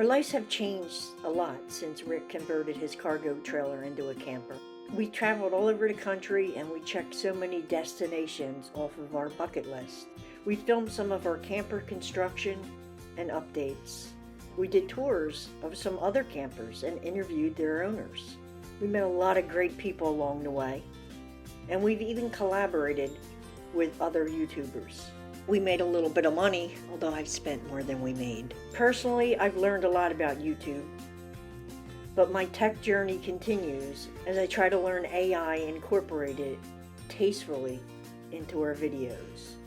Our lives have changed a lot since Rick converted his cargo trailer into a camper. We traveled all over the country and we checked so many destinations off of our bucket list. We filmed some of our camper construction and updates. We did tours of some other campers and interviewed their owners. We met a lot of great people along the way, and we've even collaborated with other YouTubers. We made a little bit of money, although I've spent more than we made. Personally, I've learned a lot about YouTube, but my tech journey continues as I try to learn AI and incorporate it tastefully into our videos.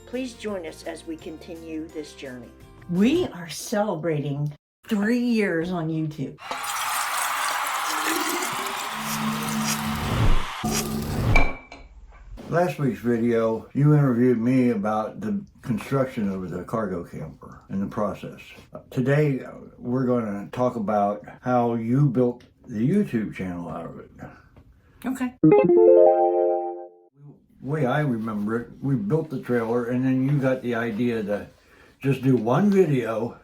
Please join us as we continue this journey. We are celebrating 3 years on YouTube. Last week's video, you interviewed me about the construction of the cargo camper and the process. Today, we're going to talk about how you built the YouTube channel out of it. Okay. The way I remember it, we built the trailer and then you got the idea to just do one video.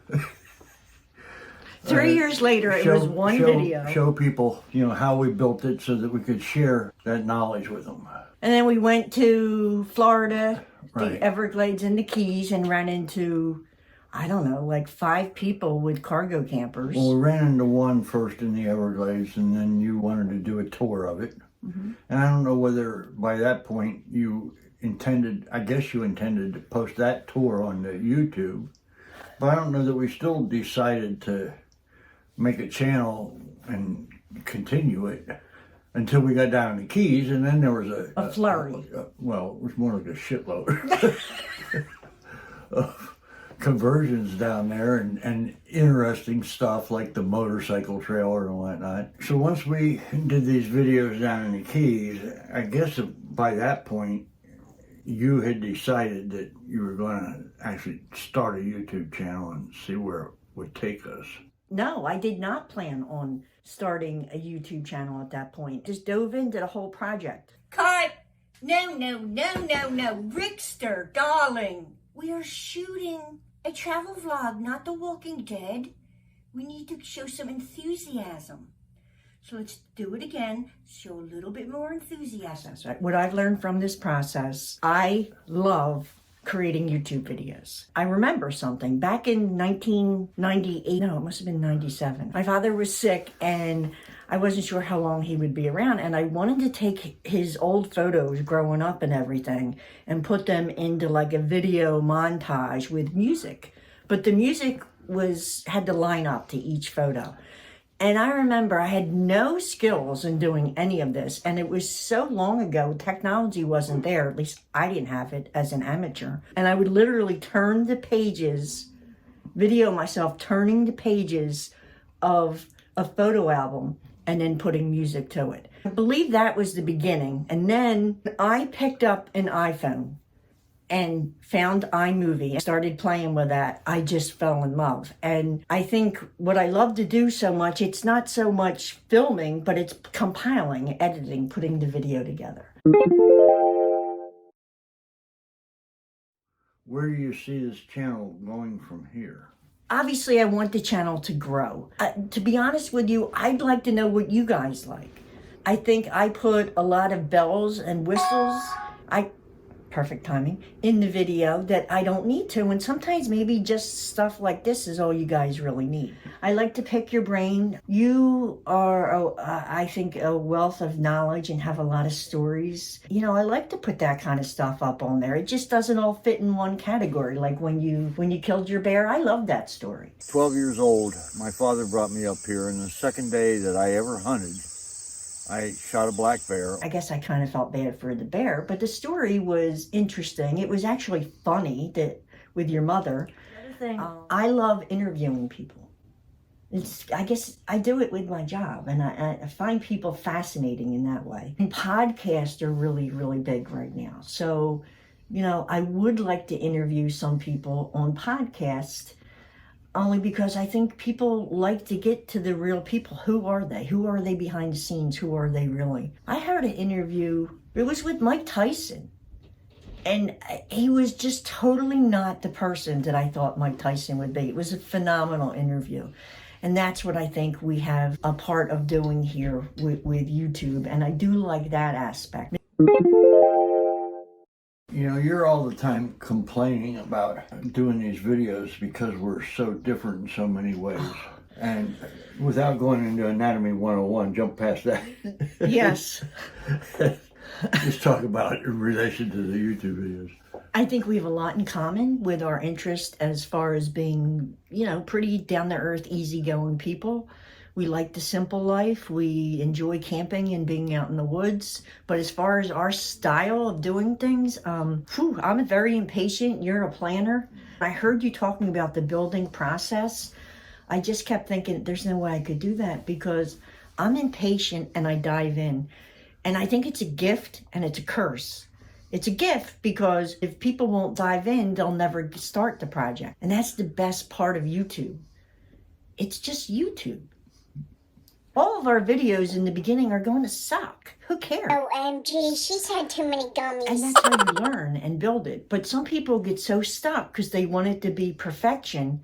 3 years later, it was one video. Show people, how we built it so that we could share that knowledge with them. And then we went to Florida, Right. the Everglades and the Keys, and ran into, I don't know, like 5 people with cargo campers. Well, we ran into one first in the Everglades, and then you wanted to do a tour of it. Mm-hmm. And I don't know whether by that point you intended to post that tour on the YouTube, but I don't know that we still decided to make a channel and continue it until we got down in the Keys, and then there was a flurry. Well, it was more like a shitload of conversions down there and interesting stuff like the motorcycle trailer and whatnot. So once we did these videos down in the Keys, I guess by that point you had decided that you were going to actually start a YouTube channel and see where it would take us. No, I did not plan on starting a YouTube channel at that point. Just dove into the whole project. Cut! No. Rickster, darling. We are shooting a travel vlog, not The Walking Dead. We need to show some enthusiasm. So let's do it again. Show a little bit more enthusiasm. That's right. What I've learned from this process, I love creating YouTube videos. I remember something back in 1998, no, it must have been 97. My father was sick and I wasn't sure how long he would be around, and I wanted to take his old photos growing up and everything and put them into like a video montage with music. But the music had to line up to each photo. And I remember I had no skills in doing any of this. And it was so long ago, technology wasn't there. At least I didn't have it as an amateur. And I would literally turn the pages, video myself turning the pages of a photo album and then putting music to it. I believe that was the beginning. And then I picked up an iPhone and found iMovie and started playing with that. I just fell in love. And I think what I love to do so much, it's not so much filming, but it's compiling, editing, putting the video together. Where do you see this channel going from here? Obviously, I want the channel to grow. To be honest with you, I'd like to know what you guys like. I think I put a lot of bells and whistles. Perfect timing, in the video that I don't need to, and sometimes maybe just stuff like this is all you guys really need. I like to pick your brain. You are, I think, a wealth of knowledge and have a lot of stories. I like to put that kind of stuff up on there. It just doesn't all fit in one category. Like when you killed your bear, I love that story. 12 years old, my father brought me up here, and the second day that I ever hunted, I shot a black bear. I guess I kind of felt bad for the bear, but the story was interesting. It was actually funny with your mother. Another thing, I love interviewing people. I guess I do it with my job, and I find people fascinating in that way. And podcasts are really, really big right now. So, I would like to interview some people on podcasts, only because I think people like to get to the real people. Who are they? Who are they behind the scenes? Who are they really? I heard an interview, it was with Mike Tyson. And he was just totally not the person that I thought Mike Tyson would be. It was a phenomenal interview. And that's what I think we have a part of doing here with YouTube. And I do like that aspect. You know, you're all the time complaining about doing these videos because we're so different in so many ways. And without going into Anatomy 101, jump past that. Yes. Just talk about it in relation to the YouTube videos. I think we have a lot in common with our interest as far as being, you know, pretty down-to-earth, easygoing people. We like the simple life. We enjoy camping and being out in the woods. But as far as our style of doing things, I'm very impatient. You're a planner. I heard you talking about the building process. I just kept thinking, there's no way I could do that because I'm impatient and I dive in. And I think it's a gift and it's a curse. It's a gift because if people won't dive in, they'll never start the project. And that's the best part of YouTube. It's just YouTube. All of our videos in the beginning are going to suck. Who cares? OMG, she's had too many gummies. And that's how you learn and build it. But some people get so stuck because they want it to be perfection.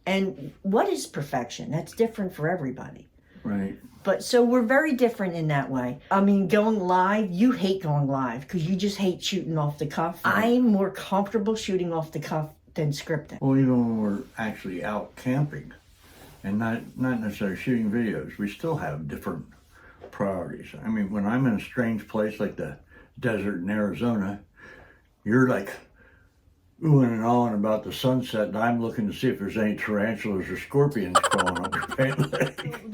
And what is perfection? That's different for everybody. Right. But so we're very different in that way. I mean, going live, you hate going live because you just hate shooting off the cuff. I'm more comfortable shooting off the cuff than scripting. Well, even when we're actually out camping and not necessarily shooting videos, we still have different priorities. I mean, when I'm in a strange place like the desert in Arizona, you're like oohing and awing about the sunset, and I'm looking to see if there's any tarantulas or scorpions crawling up your pant leg.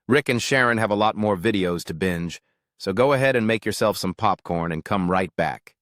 Rick and Sharon have a lot more videos to binge, so go ahead and make yourself some popcorn and come right back.